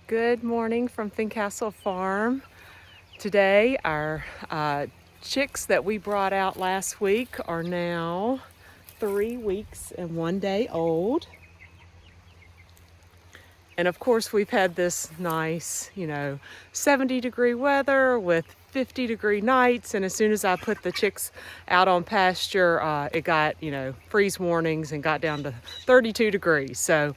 Good morning from Fincastle Farm. Today our chicks that we brought out last week are now 3 weeks and 1 day old. And of course we've had this nice, 70-degree weather with 50-degree nights, and as soon as I put the chicks out on pasture, it got, freeze warnings and got down to 32 degrees. So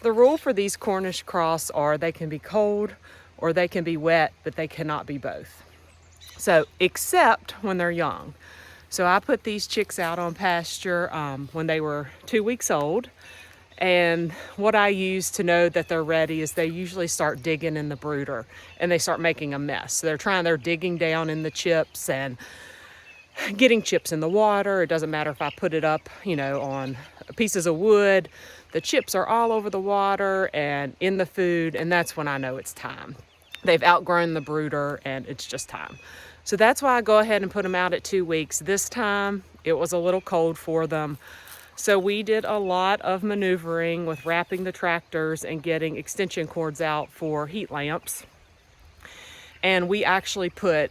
the rule for these Cornish cross are they can be cold or they can be wet, but they cannot be both. So, except when they're young. So I put these chicks out on pasture when they were 2 weeks old. And what I use to know that they're ready is they usually start digging in the brooder and they start making a mess. So they're digging down in the chips and getting chips in the water. It doesn't matter if I put it up, on pieces of wood. The chips are all over the water and in the food, and that's when I know it's time. They've outgrown the brooder and it's just time. So that's why I go ahead and put them out at 2 weeks. This time it was a little cold for them. So we did a lot of maneuvering with wrapping the tractors and getting extension cords out for heat lamps. And we actually put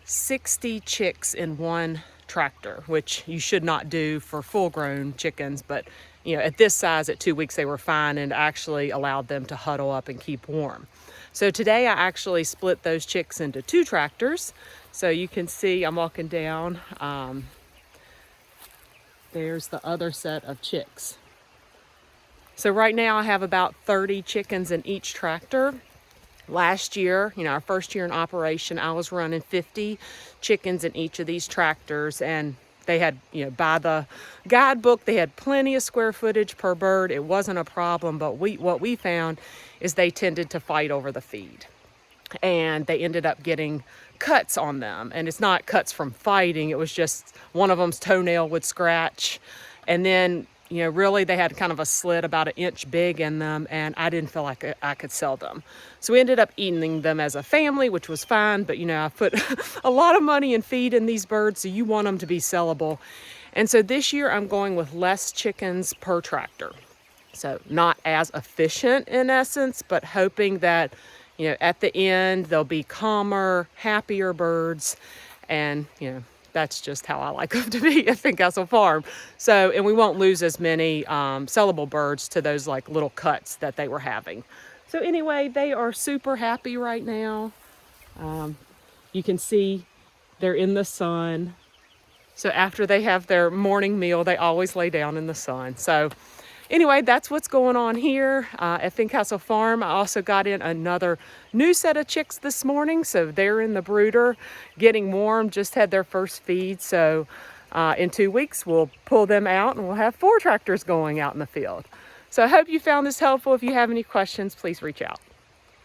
60 chicks in one tractor, which you should not do for full-grown chickens, but at this size at 2 weeks they were fine and actually allowed them to huddle up and keep warm. So today I actually split those chicks into 2 tractors. So you can see I'm walking down. There's the other set of chicks. So right now I have about 30 chickens in each tractor. Last year, our first year in operation, I was running 50 chickens in each of these tractors, and they had, by the guidebook, they had plenty of square footage per bird. It wasn't a problem, but what we found is they tended to fight over the feed. And they ended up getting cuts on them. And it's not cuts from fighting, it was just one of them's toenail would scratch. And then, really they had kind of a slit about 1 inch big in them, and I didn't feel like I could sell them. So we ended up eating them as a family, which was fine, but I put a lot of money in feed in these birds, so you want them to be sellable. And so this year I'm going with less chickens per tractor. So not as efficient in essence, but hoping that at the end they'll be calmer, happier birds, and that's just how I like them to be at Fincastle Farm. So, and we won't lose as many sellable birds to those like little cuts that they were having. So anyway, they are super happy right now. You can see they're in the sun. So after they have their morning meal, they always lay down in the sun. So anyway, that's what's going on here at Fincastle Farm. I also got in another new set of chicks this morning. So they're in the brooder getting warm, just had their first feed. So in 2 weeks, we'll pull them out and we'll have 4 tractors going out in the field. So I hope you found this helpful. If you have any questions, please reach out.